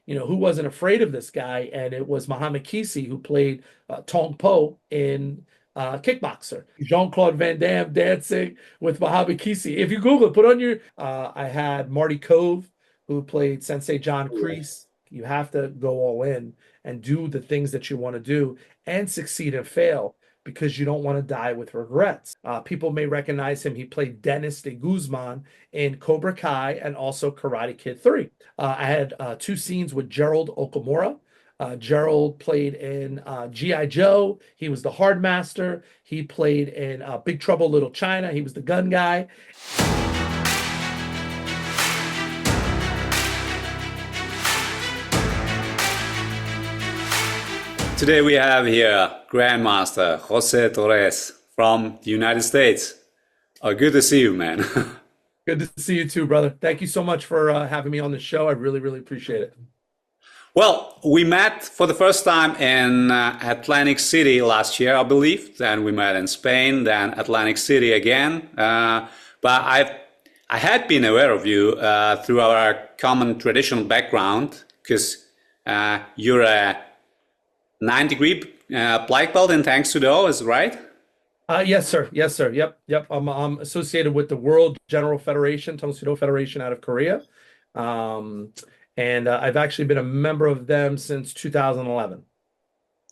who wasn't afraid of this guy? And it was Muhammad Kisi, who played Tong Po in Kickboxer. Jean-Claude Van Damme dancing with Muhammad Kisi. If you Google it, put on your. I had Marty Cove, who played Sensei John Kreese. You have to go all in and do the things that you want to do and succeed and fail because you don't want to die with regrets. People may recognize him. He played Dennis de Guzman in Cobra Kai and also Karate Kid 3. I had 2 scenes with Gerald Okamura. Gerald played in G.I. Joe. He was the hard master. He played in Big Trouble Little China. He was the gun guy. Today we have here Grandmaster Jose Torres from the United States. Oh, good to see you, man. Good to see you too, brother. Thank you so much for having me on the show. I really, really appreciate it. Well, we met for the first time in Atlantic City last year, I believe. Then we met in Spain, then Atlantic City again. But I had been aware of you through our common traditional background because you're a 9-degree black belt in Tang Soo Do, is right? Yes, sir. Yes, sir. Yep. I'm associated with the World General Federation, Tang Soo Do Federation out of Korea. And I've actually been a member of them since 2011.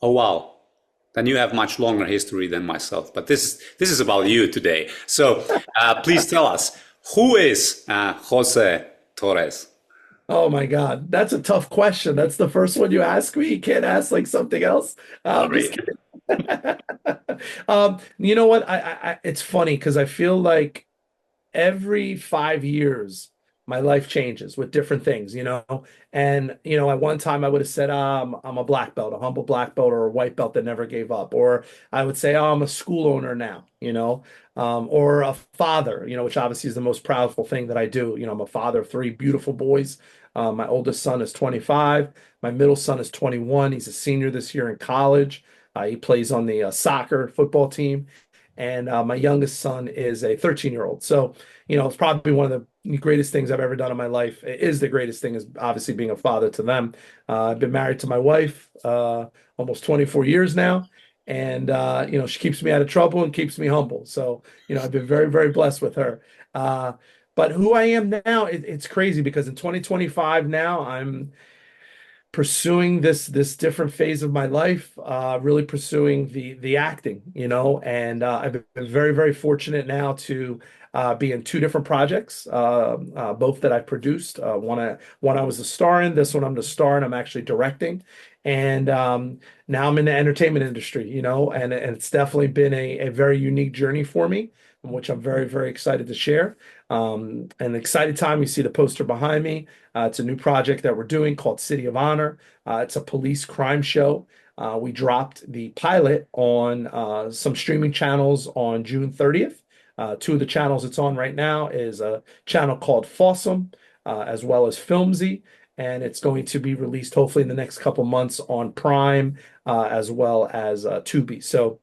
Oh, wow. Then you have much longer history than myself. But this is about you today. So please tell us, who is Jose Torres? Oh my God, that's a tough question. That's the first one you ask me. You can't ask like something else. Just kidding. You know what? It's funny because I feel like every 5 years my life changes with different things, And at one time I would have said, I'm a black belt, a humble black belt, or a white belt that never gave up. Or I would say, I'm a school owner now, or a father, which obviously is the most proudful thing that I do. I'm a father of 3 beautiful boys. My oldest son is 25. My middle son is 21. He's a senior this year in college. He plays on the soccer football team. And my youngest son is a 13-year-old. So, it's probably one of the greatest things I've ever done in my life. It is the greatest thing, is obviously being a father to them. I've been married to my wife almost 24 years now. And, she keeps me out of trouble and keeps me humble. So, I've been very, very blessed with her. But who I am now, it's crazy because in 2025 now, I'm pursuing this different phase of my life, really pursuing the acting, and I've been very, very fortunate now to be in 2 different projects, both that I produced. One I was a star in, this one I'm the star and I'm actually directing. And now I'm in the entertainment industry, and it's definitely been a very unique journey for me, which I'm very, very excited to share. An excited time. You see the poster behind me. It's a new project that we're doing called City of Honor. It's a police crime show. We dropped the pilot on some streaming channels on June 30th. 2 of the channels it's on right now is a channel called Fossum, as well as Filmsy. And it's going to be released hopefully in the next couple months on Prime, as well as Tubi. So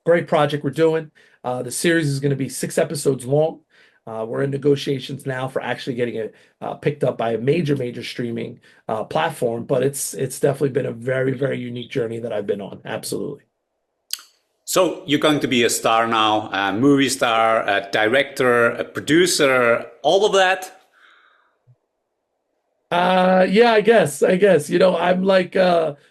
great project we're doing. The series is going to be 6 episodes long. We're in negotiations now for actually getting it picked up by a major streaming platform, but it's definitely been a very, very unique journey that I've been on. Absolutely. So you're going to be a star now, a movie star, a director, a producer, all of that? Yeah, I guess. I'm like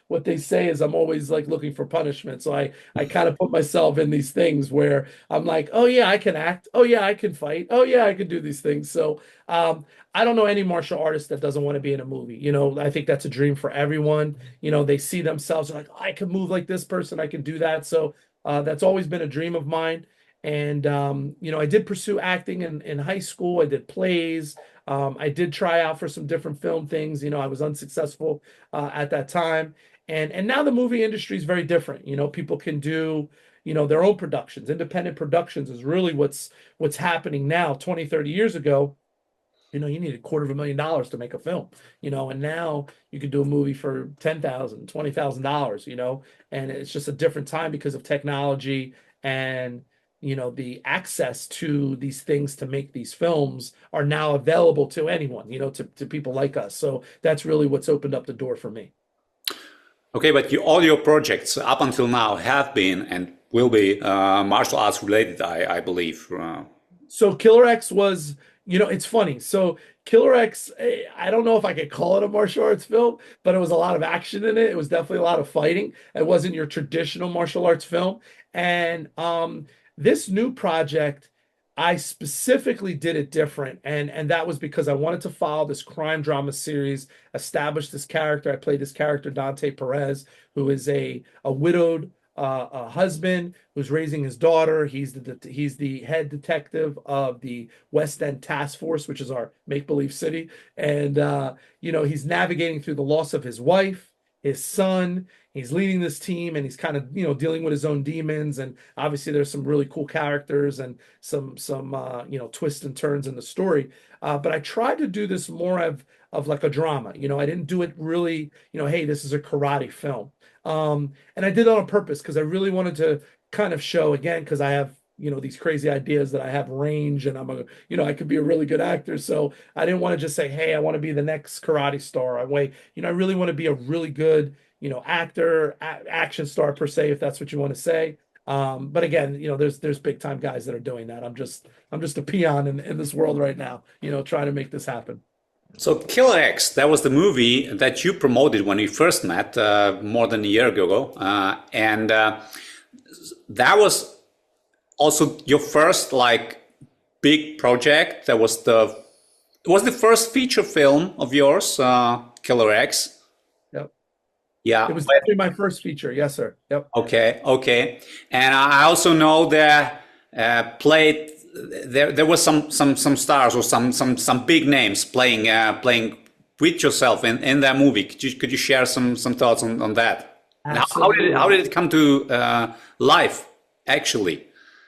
what they say is I'm always like looking for punishment. So I kind of put myself in these things where I'm like, oh yeah, I can act. Oh yeah, I can fight. Oh yeah, I can do these things. So I don't know any martial artist that doesn't want to be in a movie. I think that's a dream for everyone. They see themselves like, I can move like this person, I can do that. So that's always been a dream of mine. And I did pursue acting in high school. I did plays. I did try out for some different film things. I was unsuccessful at that time. And now the movie industry is very different. People can do, their own productions. Independent productions is really what's happening now. 20, 30 years ago, you needed $250,000 to make a film, and now you can do a movie for $10,000, $20,000, and it's just a different time because of technology and, the access to these things to make these films are now available to anyone, to people like us. So that's really what's opened up the door for me. Okay, but all your projects up until now have been and will be martial arts related, I believe. So Killer X was, it's funny. So Killer X, I don't know if I could call it a martial arts film, but it was a lot of action in it. It was definitely a lot of fighting. It wasn't your traditional martial arts film. And this new project, I specifically did it different. And that was because I wanted to follow this crime drama series, establish this character. I played this character, Dante Perez, who is a widowed a husband who's raising his daughter. He's the head detective of the West End Task Force, which is our make-believe city. And, he's navigating through the loss of his wife, his son. He's leading this team, and he's kind of, dealing with his own demons. And obviously there's some really cool characters and some twists and turns in the story. But I tried to do this more of like a drama. I didn't do it really, hey, this is a karate film. And I did that on purpose because I really wanted to kind of show, again, because I have, these crazy ideas that I have range and I could be a really good actor. So I didn't want to just say, hey, I want to be the next karate star. I really want to be a really good, actor, action star per se, if that's what you want to say. But again, there's big time guys that are doing that. I'm just a peon in this world right now, trying to make this happen. So Killer X, that was the movie that you promoted when we first met more than a year ago. And that was also your first big project. That was the first feature film of yours, Killer X. Yep. Yeah. It was definitely my first feature. Yes, sir. Yep. Okay. And I also know that played there was some stars or some big names playing with yourself in that movie. Could you share some thoughts on that? How did it come to life actually?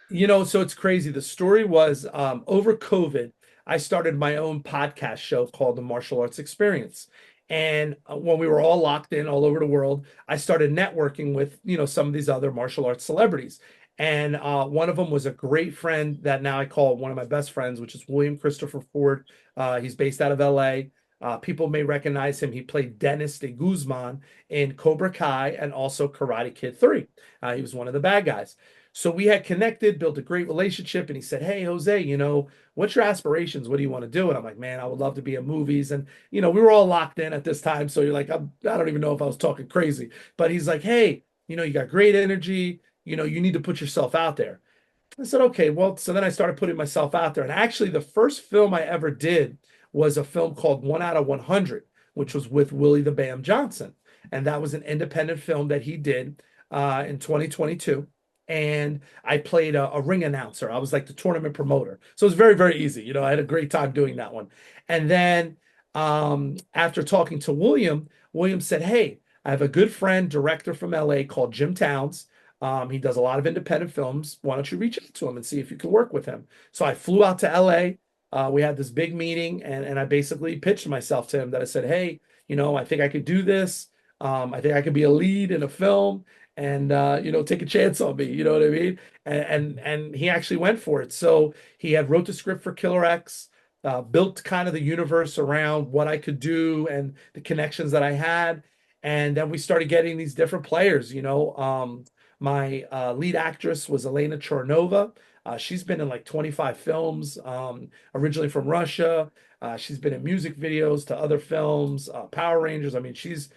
So it's crazy. The story was over COVID, I started my own podcast show called The Martial Arts Experience. And when we were all locked in all over the world, I started networking with, some of these other martial arts celebrities. And one of them was a great friend that now I call one of my best friends, which is William Christopher Ford. He's based out of LA. People may recognize him. He played Dennis de Guzman in Cobra Kai and also Karate Kid 3. He was one of the bad guys. So we had connected, built a great relationship, and he said, hey, Jose, what's your aspirations? What do you want to do? And I'm like, man, I would love to be in movies. And, we were all locked in at this time. So you're like, I don't even know if I was talking crazy. But he's like, hey, you got great energy. You need to put yourself out there. I said, okay, well, so then I started putting myself out there. And actually, the first film I ever did was a film called 1 out of 100, which was with Willie the Bam Johnson. And that was an independent film that he did in 2022. And I played a ring announcer. I was like the tournament promoter. So it was very, very easy. I had a great time doing that one. And then after talking to William said, hey, I have a good friend, director from LA called Jim Towns. He does a lot of independent films. Why don't you reach out to him and see if you can work with him? So I flew out to LA. We had this big meeting, and I basically pitched myself to him that I said, hey, I think I could do this. I think I could be a lead in a film and, take a chance on me. You know what I mean? And he actually went for it. So he had wrote the script for Killer X, built kind of the universe around what I could do and the connections that I had. And then we started getting these different players, My lead actress was Elena Chornova. She's been in like 25 films, originally from Russia. She's been in music videos to other films, Power Rangers. I mean, she's,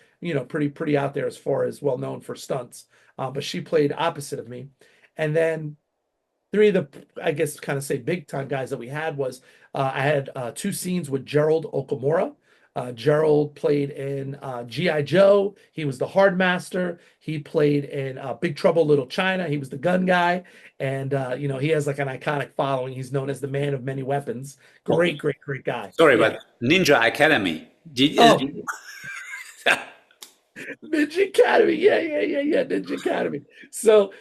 pretty out there as far as well known for stunts. But she played opposite of me. And then three of the, I guess, kind of say big time guys that we had was I had 2 scenes with Gerald Okamura. Gerald played in G.I. Joe. He was the hard master. He played in Big Trouble Little China. He was the gun guy. And, he has like an iconic following. He's known as the man of many weapons. Great guy. Sorry, but Ninja Academy. Ninja Academy. Yeah. Ninja Academy. So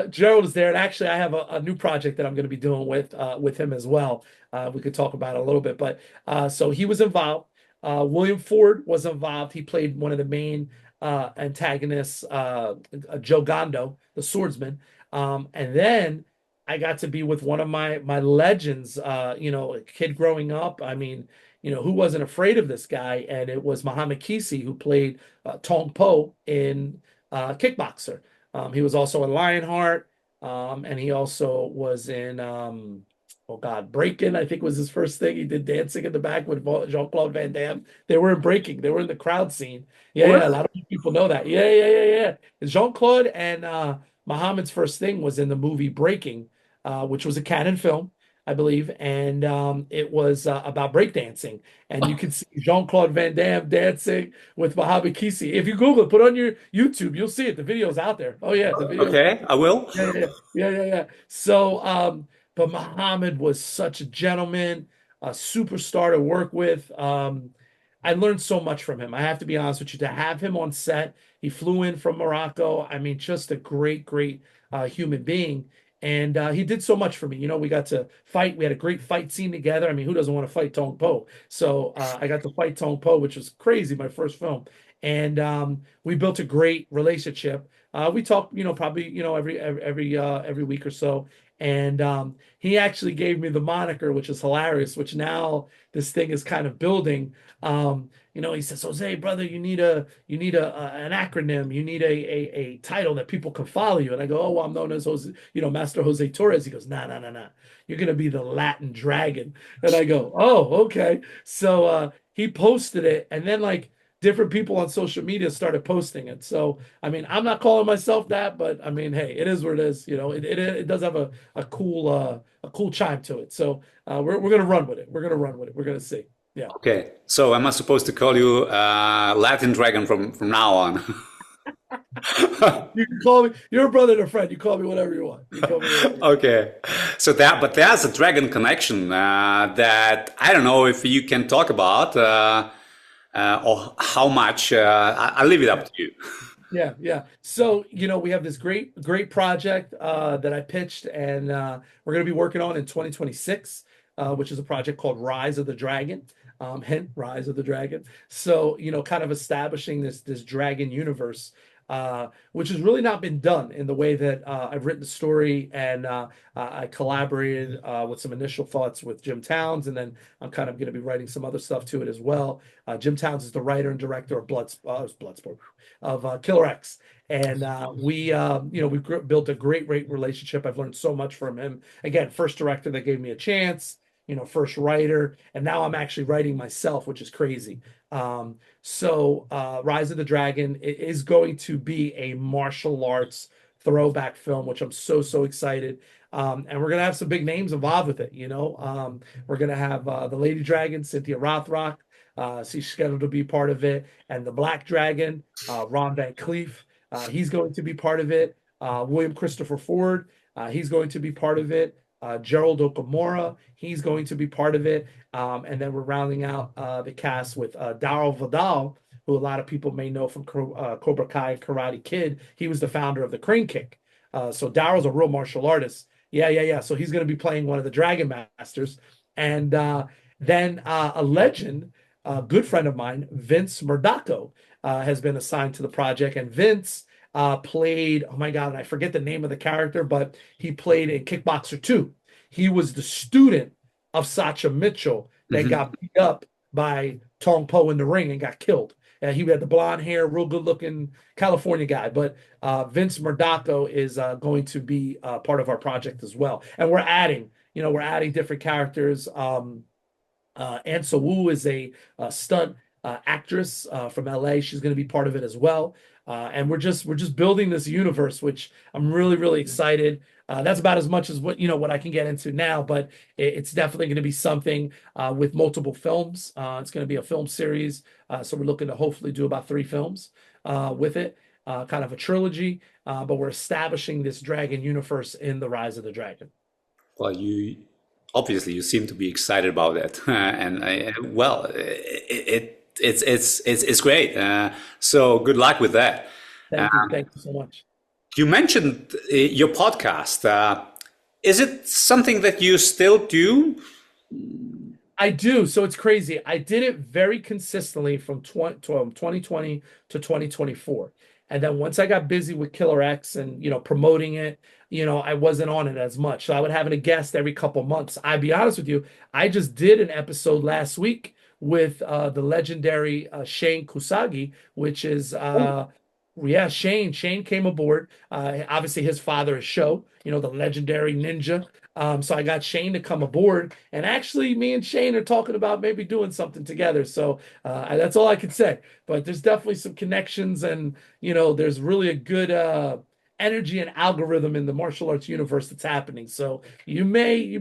Gerald is there. And actually, I have a new project that I'm going to be doing with him as well. We could talk about it a little bit. But so he was involved. William Ford was involved. He played one of the main antagonists, Joe Gondo, the swordsman. And then I got to be with one of my legends, a kid growing up. I mean, who wasn't afraid of this guy? And it was Muhammad Kisi, who played Tong Po in Kickboxer. He was also in Lionheart, and he also was in oh God, Breaking, I think was his first thing. He did dancing in the back with Jean-Claude Van Damme. They were in Breaking. They were in the crowd scene. Yeah, a lot of people know that. Yeah. Jean-Claude and Muhammad's first thing was in the movie Breaking, which was a Canon film, I believe, and it was about breakdancing. And you can see Jean-Claude Van Damme dancing with Muhammad Kisi. If you Google it, put on your YouTube, you'll see it. The video's out there. Oh yeah, the video. Okay, I will. Yeah. So, but Muhammad was such a gentleman, a superstar to work with. I learned so much from him. I have to be honest with you. To have him on set, he flew in from Morocco. I mean, just a great human being. And he did so much for me. We got to fight. We had a great fight scene together. I mean, who doesn't want to fight Tong Po? So I got to fight Tong Po, which was crazy, my first film. And we built a great relationship. We talk, probably, every week or so. And he actually gave me the moniker, which is hilarious, which now this thing is kind of building. He says, Jose, brother, you need an acronym. You need a title that people can follow you. And I go, oh, well, I'm known as Jose, Master Jose Torres. He goes, nah. You're going to be the Latin dragon. And I go, oh, okay. So he posted it. And then different people on social media started posting it. So, I mean, I'm not calling myself that, but I mean, hey, it is what it is. It does have a cool chime to it. So we're going to run with it. We're going to see. Yeah. Okay. So am I supposed to call you Latin Dragon from now on? You can call me. You're a brother and a friend. You call me whatever you want. Okay. So but there's a dragon connection that I don't know if you can talk about or how much. I'll leave it up to you. Yeah. So, we have this great project that I pitched, and we're going to be working on in 2026, which is a project called Rise of the Dragon. Hint, Rise of the Dragon. So, kind of establishing this dragon universe, which has really not been done in the way that I've written the story, and I collaborated with some initial thoughts with Jim Towns, and then I'm kind of going to be writing some other stuff to it as well. Jim Towns is the writer and director of Bloodsport, of Killer X. And we built a great relationship. I've learned so much from him. Again, first director that gave me a chance, first writer, and now I'm actually writing myself, which is crazy. So Rise of the Dragon is going to be a martial arts throwback film, which I'm so excited. And we're going to have some big names involved with it. We're going to have the Lady Dragon, Cynthia Rothrock. She's scheduled to be part of it. And the Black Dragon, Ron Van Cleef, he's going to be part of it. William Christopher Ford, he's going to be part of it. Gerald Okamura, he's going to be part of it. And then we're rounding out the cast with Darryl Vidal, who a lot of people may know from Cobra Kai and Karate Kid. He was the founder of the Crane Kick. So Darryl's a real martial artist. Yeah. So he's going to be playing one of the Dragon Masters. And then a legend, a good friend of mine, Vince Murdaco, has been assigned to the project. And Vince played, oh my God, and I forget the name of the character, but he played in Kickboxer 2. He was the student of Sacha Mitchell that got beat up by Tong Po in the ring and got killed. And he had the blonde hair, real good looking California guy. But Vince Murdaco is going to be part of our project as well. And we're adding different characters. Ansa Wu is a stunt actress from LA. She's going to be part of it as well. And we're just building this universe, which I'm really excited. That's about as much as what I can get into now, but it's definitely going to be something with multiple films. It's going to be a film series. So we're looking to hopefully do about 3 films with it, kind of a trilogy. But we're establishing this dragon universe in the Rise of the Dragon. Well, you seem to be excited about it, and it's great. So good luck with that. Thank you so much. You mentioned your podcast. Is it something that you still do? I do. So it's crazy. I did it very consistently from 2020 to 2024. And then once I got busy with Killer X and, promoting it, I wasn't on it as much. So I would have a guest every couple months. I'd be honest with you, I just did an episode last week with the legendary Shane Kusagi, which is yeah, Shane. Shane came aboard. Obviously, his father is Sho, the legendary ninja. So I got Shane to come aboard, and actually, me and Shane are talking about maybe doing something together. So that's all I can say. But there's definitely some connections, and there's really a good energy and algorithm in the martial arts universe that's happening. So you may see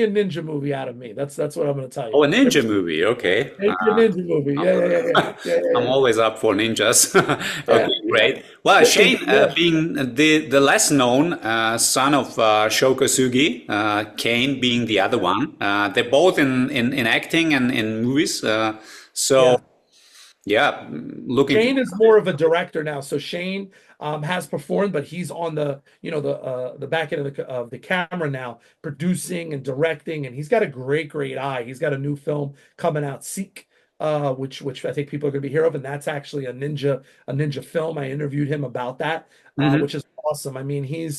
a ninja movie out of me. That's what I'm going to tell you. Oh, a ninja movie. Okay. A ninja movie. Yeah. I'm always up for ninjas. Okay, great. Well, Shane, being the less known son of Shokosugi, Kane being the other one. They're both in acting and in movies. Yeah, looking. Shane is more of a director now. So Shane has performed, but he's on the the back end of the camera now, producing and directing, and he's got a great eye. He's got a new film coming out, Seek, which I think people are going to be hear of, and that's actually a ninja film. I interviewed him about that, which is awesome. I mean, he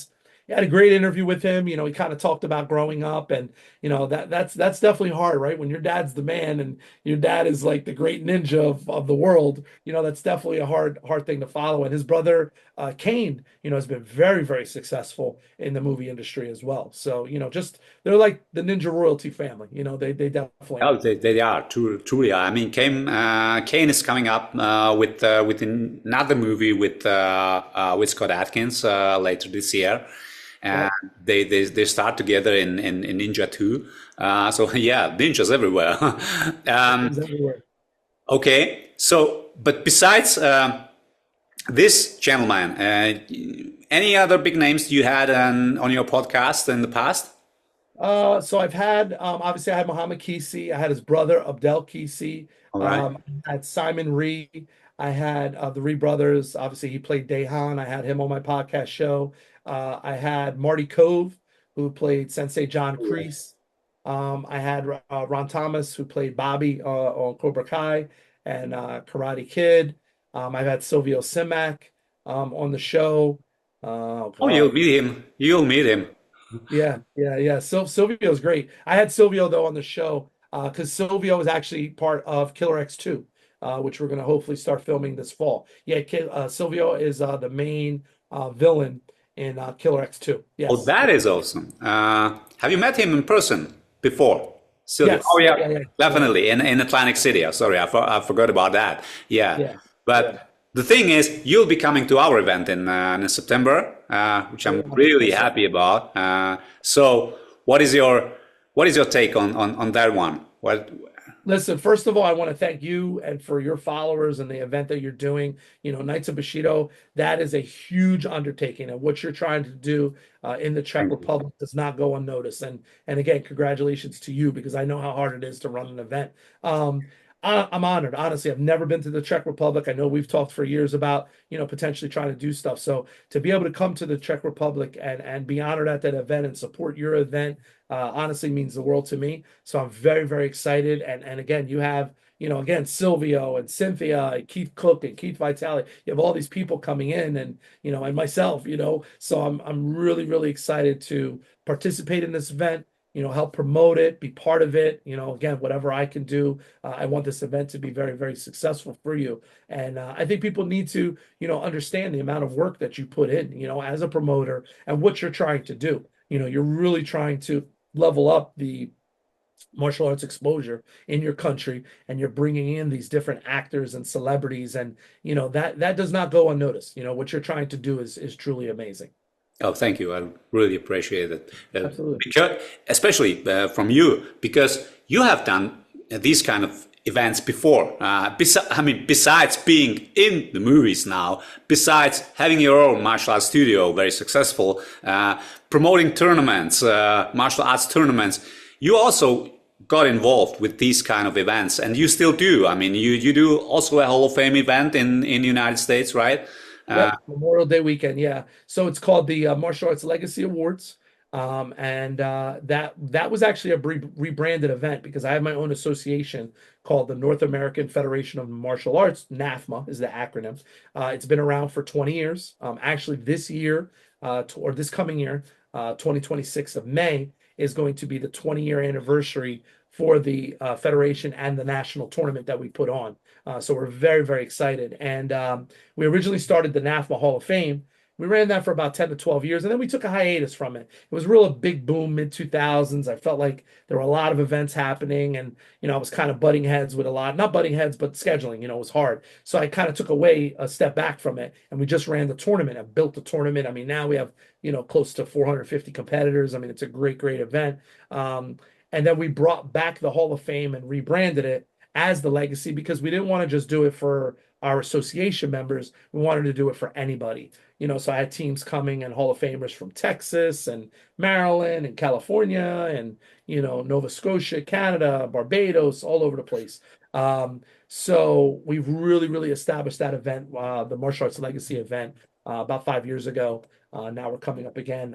had a great interview with him. He kind of talked about growing up, and that's definitely hard, right? When your dad's the man and your dad is like the great ninja of the world, that's definitely a hard thing to follow. And his brother Kane, has been very, very successful in the movie industry as well. So just they're like the ninja royalty family. They definitely. Oh, they are truly are. I mean, Kane is coming up with another movie with Scott Adkins later this year. They start together in Ninja 2. So yeah, ninjas everywhere. Everywhere. Okay, so but besides this gentleman, any other big names you had on your podcast in the past? So I've had obviously I had Muhammad Kisi. I had his brother Abdel Kisi. All right. I had Simon Ree. I had the Ree brothers. Obviously, he played Dehan. I had him on my podcast show. I had Marty Cove, who played Sensei John Kreese. I had Ron Thomas, who played Bobby on Cobra Kai and Karate Kid. I've had Silvio Simac on the show. Oh, you'll meet him. You'll meet him. Yeah. Silvio's great. I had Silvio though on the show because Silvio is actually part of Killer X 2, which we're going to hopefully start filming this fall. Yeah, Silvio is the main villain in Killer X 2. Yes. Oh, that is awesome. Have you met him in person before? Silvio? Yes. Oh, yeah. Definitely. In Atlantic City. Sorry, I forgot about that. Yeah. But the thing is, you'll be coming to our event in September, which I'm really happy about. So what is your take on that one? Listen, first of all, I want to thank you and for your followers and the event that you're doing. Knights of Bushido, that is a huge undertaking, and what you're trying to do in the Czech Republic does not go unnoticed. And again, congratulations to you, because I know how hard it is to run an event. I'm honored. Honestly, I've never been to the Czech Republic. I know we've talked for years about, potentially trying to do stuff. So to be able to come to the Czech Republic and be honored at that event and support your event, honestly means the world to me. So I'm very, very excited. And again, you have, again, Silvio and Cynthia and Keith Cook and Keith Vitale. You have all these people coming in and, and myself, so I'm really, really excited to participate in this event. Help promote it, be part of it, again, whatever I can do. I want this event to be very, very successful for you. And I think people need to, understand the amount of work that you put in, as a promoter and what you're trying to do. You're really trying to level up the martial arts exposure in your country, and you're bringing in these different actors and celebrities. And, that does not go unnoticed. What you're trying to do is truly amazing. Oh, thank you. I really appreciate it. Absolutely. Because, especially from you, because you have done these kind of events before. Besides being in the movies now, besides having your own martial arts studio, very successful, promoting tournaments, martial arts tournaments, you also got involved with these kind of events, and you still do. You do also a Hall of Fame event in the United States, right? Memorial Day weekend, yeah. So it's called the Martial Arts Legacy Awards. That was actually a rebranded event because I have my own association called the North American Federation of Martial Arts. NAFMA is the acronym. It's been around for 20 years. Actually, this year, or this coming year, 2026 of May, is going to be the 20-year anniversary for the federation and the national tournament that we put on. So we're very, very excited. And we originally started the NAFMA Hall of Fame. We ran that for about 10 to 12 years, and then we took a hiatus from it. It was a big boom mid-2000s. I felt like there were a lot of events happening, and, I was kind of butting heads with a lot, not butting heads, but scheduling, it was hard. So I kind of took a step back from it, and we just ran the tournament. I built the tournament. I mean, now we have, close to 450 competitors. I mean, it's a great, great event. And then we brought back the Hall of Fame and rebranded it as the Legacy because we didn't want to just do it for our association members. We wanted to do it for anybody. So I had teams coming and Hall of Famers from Texas and Maryland and California and, Nova Scotia, Canada, Barbados, all over the place. So we've really, really established that event, the Martial Arts Legacy event, about 5 years ago. Now we're coming up again,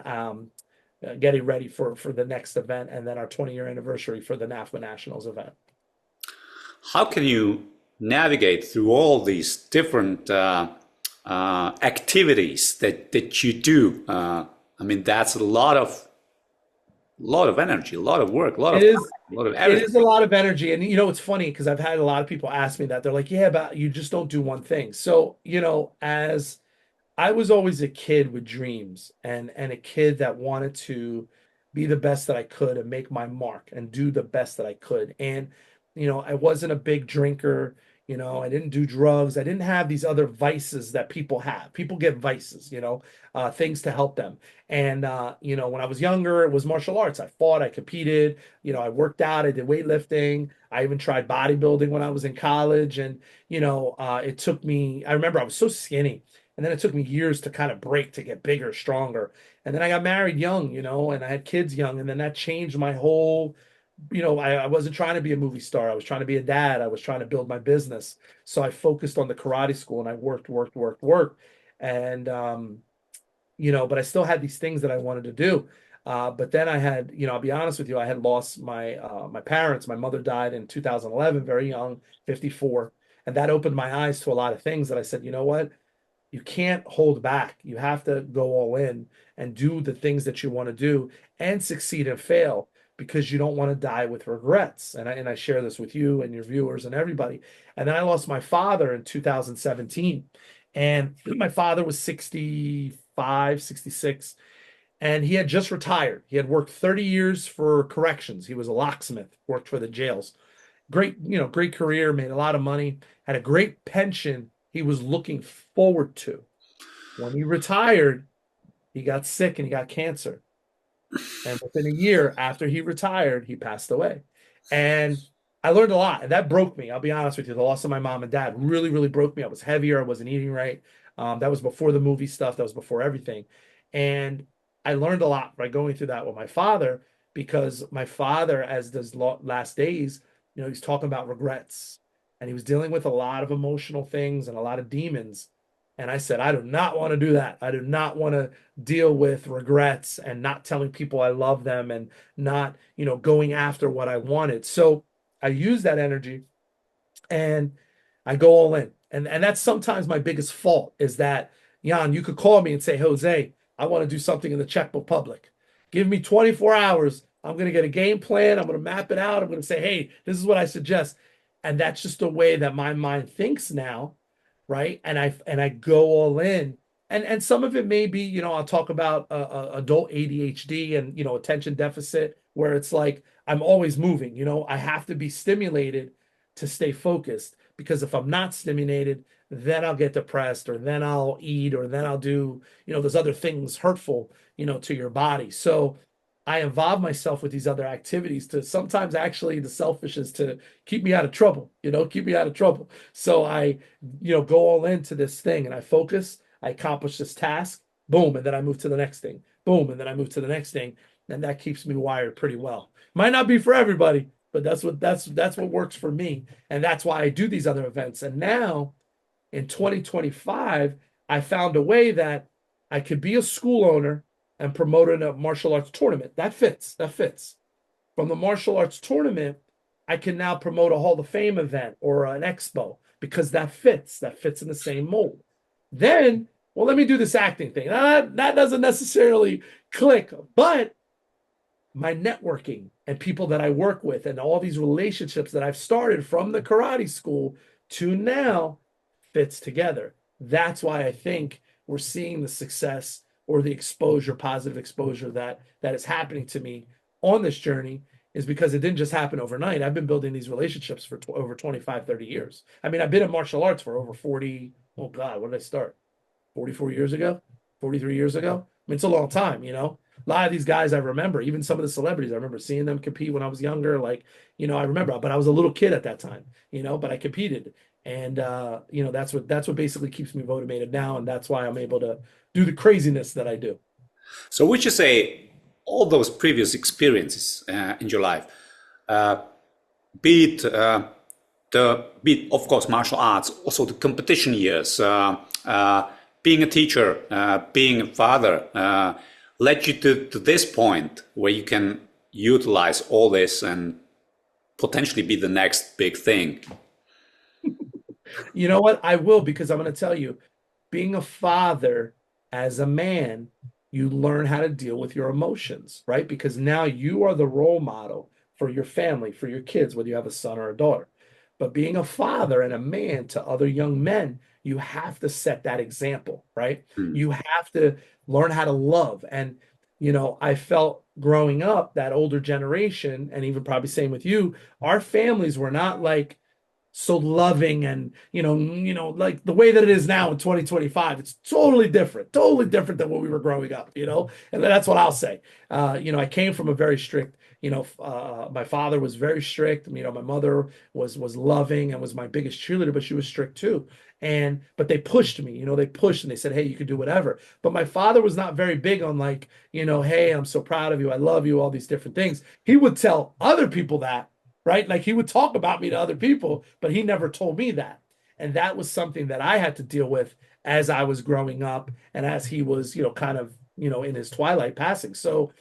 getting ready for the next event, and then our 20-year anniversary for the NAFMA Nationals event. How can you navigate through all these different activities that you do? I mean, that's a lot of energy, a lot of work, a lot of everything. It is a lot of energy. And it's funny because I've had a lot of people ask me that. They're like, yeah, but you just don't do one thing. So, as I was always a kid with dreams and a kid that wanted to be the best that I could and make my mark and do the best that I could. And, I wasn't a big drinker. I didn't do drugs. I didn't have these other vices that people have. People get vices, things to help them. And, when I was younger, it was martial arts. I fought, I competed, I worked out, I did weightlifting. I even tried bodybuilding when I was in college. And, it took me, I remember I was so skinny. And then it took me years to kind of break, to get bigger, stronger. And then I got married young, and I had kids young. And then that changed my whole, I wasn't trying to be a movie star. I was trying to be a dad. I was trying to build my business. So I focused on the karate school and I worked. And, but I still had these things that I wanted to do. But then I had, I'll be honest with you, I had lost my parents. My mother died in 2011, very young, 54. And that opened my eyes to a lot of things that I said, you know what? You can't hold back. You have to go all in and do the things that you want to do and succeed and fail, because you don't want to die with regrets. And I share this with you and your viewers and everybody. And then I lost my father in 2017. And my father was 65, 66. And he had just retired. He had worked 30 years for corrections. He was a locksmith, worked for the jails. Great, great career, made a lot of money, had a great pension he was looking forward to. When he retired, he got sick and he got cancer. And within a year after he retired, he passed away. And I learned a lot, and that broke me. I'll be honest with you. The loss of my mom and dad really, really broke me. I was heavier. I wasn't eating right. That was before the movie stuff. That was before everything. And I learned a lot by going through that with my father, because my father, as his last days, he's talking about regrets. And he was dealing with a lot of emotional things and a lot of demons. And I said, I do not want to do that. I do not want to deal with regrets and not telling people I love them and not, going after what I wanted. So I use that energy and I go all in. And that's sometimes my biggest fault, is that, Jan, you could call me and say, Jose, I want to do something in the Czech Republic. Give me 24 hours. I'm going to get a game plan. I'm going to map it out. I'm going to say, hey, this is what I suggest. And that's just the way that my mind thinks now. Right. And I go all in. And some of it may be, I'll talk about adult ADHD and, attention deficit, where it's like I'm always moving. I have to be stimulated to stay focused, because if I'm not stimulated, then I'll get depressed, or then I'll eat, or then I'll do, there's other things hurtful, to your body. So I involve myself with these other activities to sometimes, actually, the selfish is to keep me out of trouble, keep me out of trouble. So I, go all into this thing and I focus, I accomplish this task, boom, and then I move to the next thing, boom, and then I move to the next thing. And that keeps me wired pretty well. Might not be for everybody, but that's what works for me. And that's why I do these other events. And now in 2025, I found a way that I could be a school owner and promoted a martial arts tournament. That fits. That fits. From the martial arts tournament, I can now promote a Hall of Fame event or an expo because that fits. That fits in the same mold. Then, well, let me do this acting thing. That doesn't necessarily click, but my networking and people that I work with and all these relationships that I've started from the karate school to now fits together. That's why I think we're seeing the success or the exposure, positive exposure that is happening to me on this journey, is because it didn't just happen overnight. I've been building these relationships for over 25, 30 years. I mean, I've been in martial arts for over 40, oh God, when did I start? 44 years ago, 43 years ago. I mean, it's a long time, you know. A lot of these guys I remember, even some of the celebrities, I remember seeing them compete when I was younger. Like, you know, I remember, but I was a little kid at that time, you know, but I competed. And, you know, that's what basically keeps me motivated now. And that's why I'm able to do the craziness that I do. So would you say all those previous experiences in your life, be it of course, martial arts, also the competition years, being a teacher, being a father, led you to this point where you can utilize all this and potentially be the next big thing? You know what? I will, because I'm going to tell you, being a father as a man, you learn how to deal with your emotions, right? Because now you are the role model for your family, for your kids, whether you have a son or a daughter. But being a father and a man to other young men, you have to set that example, right? You have to learn how to love. And, you know, I felt growing up, that older generation, and even probably same with you, our families were not like so loving and, you know, like the way that it is now in 2025. It's totally different than when we were growing up, you know? And that's what I'll say. You know, I came from a very strict, you know, my father was very strict. You know, my mother was loving and was my biggest cheerleader, but she was strict too. But they pushed me, you know, they pushed and they said, hey, you can do whatever. But my father was not very big on like, you know, hey, I'm so proud of you. I love you, all these different things. He would tell other people that, right? Like he would talk about me to other people, but he never told me that. And that was something that I had to deal with as I was growing up and as he was, you know, kind of, you know, in his twilight passing. So,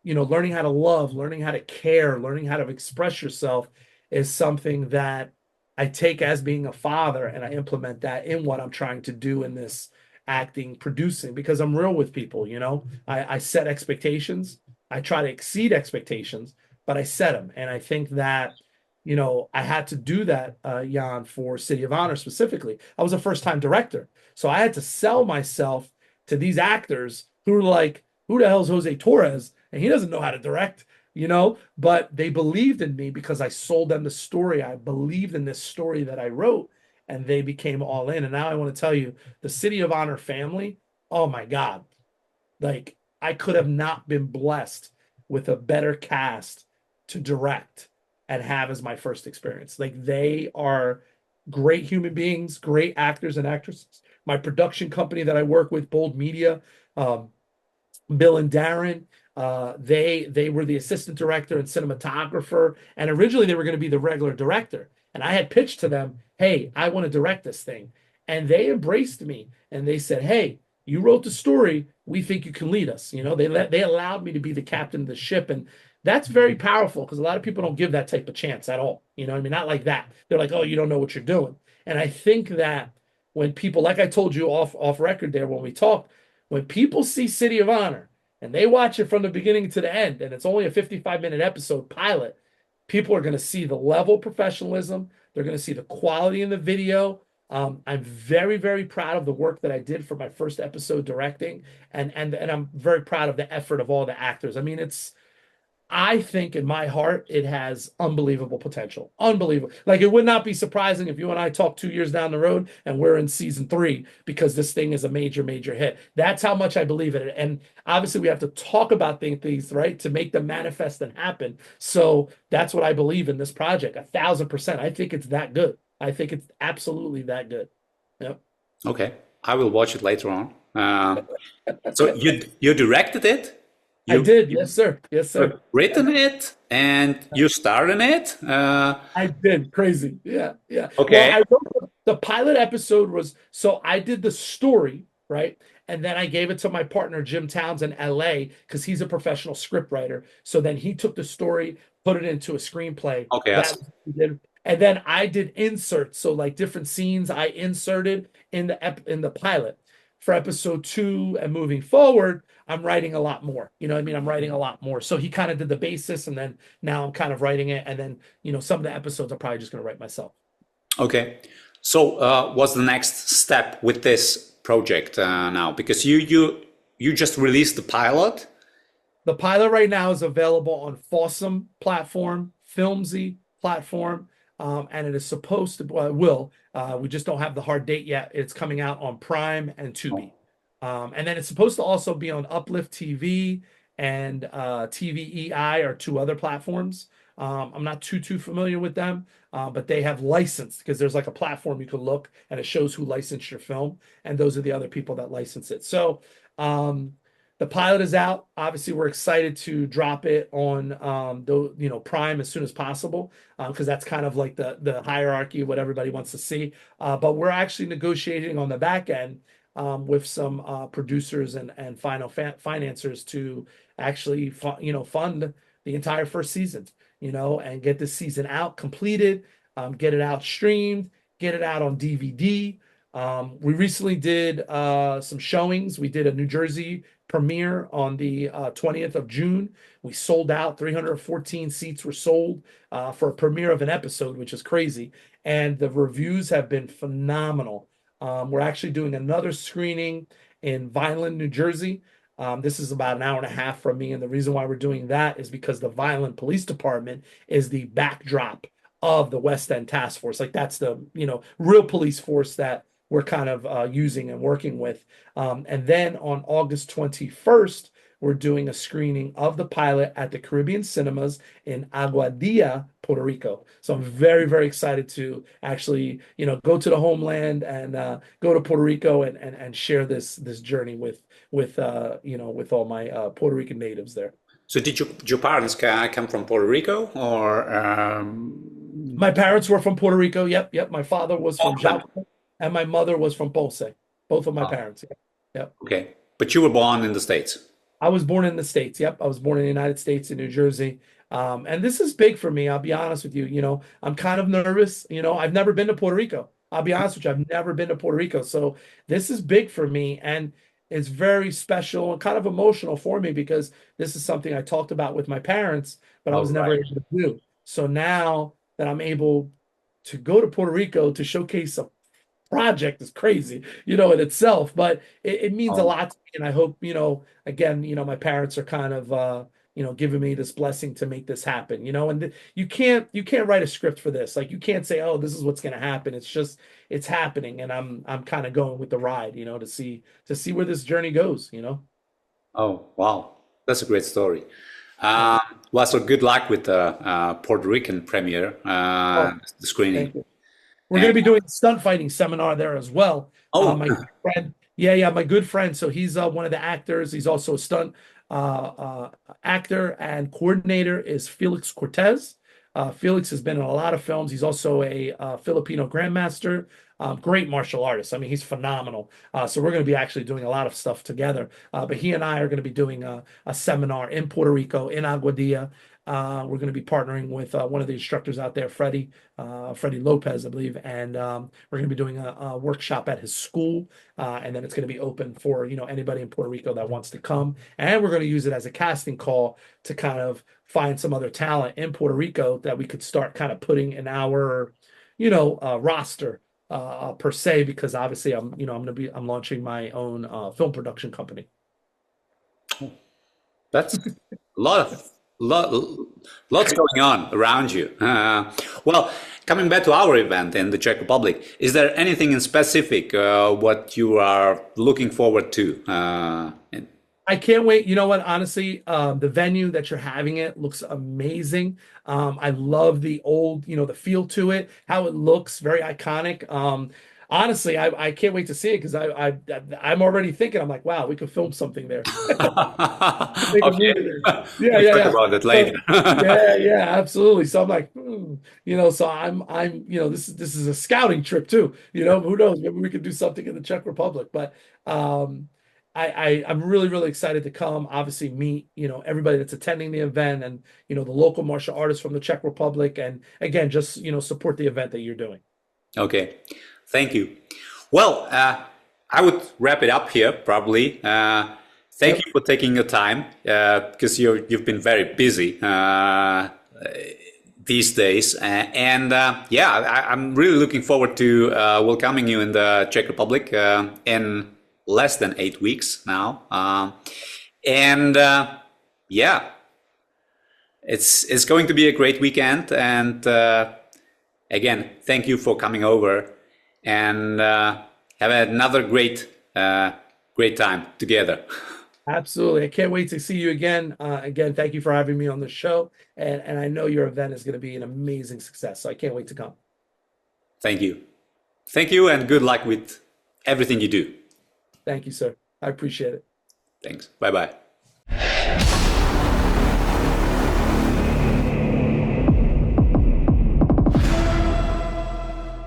you know, learning how to love, learning how to care, learning how to express yourself is something that I take as being a father, and I implement that in what I'm trying to do in this acting, producing, because I'm real with people, you know. I set expectations. I try to exceed expectations, but I set them. And I think that, you know, I had to do that, Jan, for City of Honor specifically. I was a first-time director. So I had to sell myself to these actors who were like, who the hell is Jose Torres? And he doesn't know how to direct, you know, but they believed in me because I sold them the story. I believed in this story that I wrote, and they became all in. And now I want to tell you, the City of Honor family, oh my God, like I could have not been blessed with a better cast to direct and have as my first experience. Like they are great human beings, great actors and actresses. My production company that I work with, Bold Media, Bill and Darren, they were the assistant director and cinematographer, and originally they were going to be the regular director. And I had pitched to them, hey, I want to direct this thing. And they embraced me and they said, hey, you wrote the story, we think you can lead us. You know, they allowed me to be the captain of the ship. And that's very powerful because a lot of people don't give that type of chance at all. You know what I mean? Not like that. They're like, oh, you don't know what you're doing. And I think that when people, like I told you off record there when we talked, when people see City of Honor and they watch it from the beginning to the end, and it's only a 55-minute episode pilot, people are going to see the level of professionalism. They're going to see the quality in the video. I'm very, very proud of the work that I did for my first episode directing, and I'm very proud of the effort of all the actors. I mean, I think in my heart, it has unbelievable potential. Unbelievable. Like it would not be surprising if you and I talk 2 years down the road and we're in season 3 because this thing is a major, major hit. That's how much I believe in it. And obviously we have to talk about things, right, to make them manifest and happen. So that's what I believe in this project, 1,000%. I think it's that good. I think it's absolutely that good. Yep. Okay. I will watch it later on. So you directed it? I did, yes, sir. Yes, sir. Written it and you starred in it? I did. Crazy. Yeah, yeah. Okay. Well, I wrote the pilot episode so I did the story, right? And then I gave it to my partner, Jim Towns in LA, because he's a professional script writer. So then he took the story, put it into a screenplay. Okay, That was what he did. And then I did inserts. So like different scenes I inserted in the pilot. For episode 2 and moving forward, I'm writing a lot more. You know what I mean? I'm writing a lot more. So he kind of did the basis, and then now I'm kind of writing it. And then, some of the episodes I'm probably just going to write myself. Okay. So what's the next step with this project now? Because you just released the pilot. The pilot right now is available on Fawsome platform, Filmsy platform, and it is supposed to, well, it will. We just don't have the hard date yet. It's coming out on Prime and Tubi. And then it's supposed to also be on Uplift TV and TVEI are 2 other platforms. I'm not too familiar with them, but they have licensed, because there's like a platform you can look and it shows who licensed your film, and those are the other people that license it. So the pilot is out. Obviously, we're excited to drop it on Prime as soon as possible, because that's kind of like the hierarchy of what everybody wants to see. But we're actually negotiating on the back end with some producers and financiers to actually fund the entire first season, and get this season out completed, get it out streamed, get it out on DVD. We recently did some showings. We did a New Jersey premiere on the 20th of June. We sold out. 314 seats were sold for a premiere of an episode, which is crazy. And the reviews have been phenomenal. We're actually doing another screening in Vineland, New Jersey. This is about an hour and a half from me. And the reason why we're doing that is because the Vineland Police Department is the backdrop of the West End Task Force. Like that's the, real police force that we're kind of using and working with. And then on August 21st, we're doing a screening of the pilot at the Caribbean Cinemas in Aguadilla, Puerto Rico. So I'm very, very excited to actually, go to the homeland and go to Puerto Rico and share this journey with all my Puerto Rican natives there. So did your parents come from Puerto Rico, or? My parents were from Puerto Rico. Yep. My father was from Jalisco, and my mother was from Ponce. Both of my parents. Yep. Okay, but you were born in the States. I was born in the States. Yep. I was born in the United States in New Jersey. And this is big for me. I'll be honest with you. I'm kind of nervous. I've never been to Puerto Rico. I'll be honest with you. I've never been to Puerto Rico. So this is big for me. And it's very special and kind of emotional for me, because this is something I talked about with my parents, but I was never able to do. So now that I'm able to go to Puerto Rico to showcase a project is crazy, in itself, but it means a lot to me. And I hope, again, my parents are kind of, giving me this blessing to make this happen, and you can't write a script for this. Like you can't say, oh, this is what's going to happen. It's just, it's happening. And I'm kind of going with the ride, to see where this journey goes, Oh, wow. That's a great story. Well, so good luck with the Puerto Rican premiere, the screening. Thank you. We're going to be doing a stunt fighting seminar there as well. Oh, my good friend. My good friend. So he's one of the actors. He's also a stunt actor and coordinator is Felix Cortez. Felix has been in a lot of films. He's also a Filipino grandmaster, great martial artist. I mean, he's phenomenal. So we're going to be actually doing a lot of stuff together. But he and I are going to be doing a seminar in Puerto Rico, in Aguadilla. We're going to be partnering with one of the instructors out there, Freddie Lopez, I believe, and we're going to be doing a workshop at his school, and then it's going to be open for anybody in Puerto Rico that wants to come, and we're going to use it as a casting call to kind of find some other talent in Puerto Rico that we could start kind of putting in our roster per se, because obviously I'm launching my own film production company. That's a lots going on around you. Well, coming back to our event in the Czech Republic, is there anything in specific what you are looking forward to? I can't wait. You know what? Honestly, the venue that you're having it looks amazing. I love the old, the feel to it, how it looks, very iconic. Honestly, I can't wait to see it, because I'm already thinking, I'm like, wow, we could film something there. Okay. Yeah. Talk about it later. Yeah, absolutely. So I'm like, so I'm this is a scouting trip too. Who knows? Maybe we could do something in the Czech Republic. But I'm really, really excited to come, obviously meet, everybody that's attending the event and, the local martial artists from the Czech Republic. And again, just, support the event that you're doing. Okay, thank you. Well, I would wrap it up here probably. Thank you for taking your time because you've been very busy these days. I'm really looking forward to welcoming you in the Czech Republic in less than 8 weeks now. It's going to be a great weekend. And again, thank you for coming over and have another great time together. Absolutely. I can't wait to see you again. Again, thank you for having me on the show. And I know your event is going to be an amazing success. So I can't wait to come. Thank you. Thank you and good luck with everything you do. Thank you, sir. I appreciate it. Thanks. Bye-bye.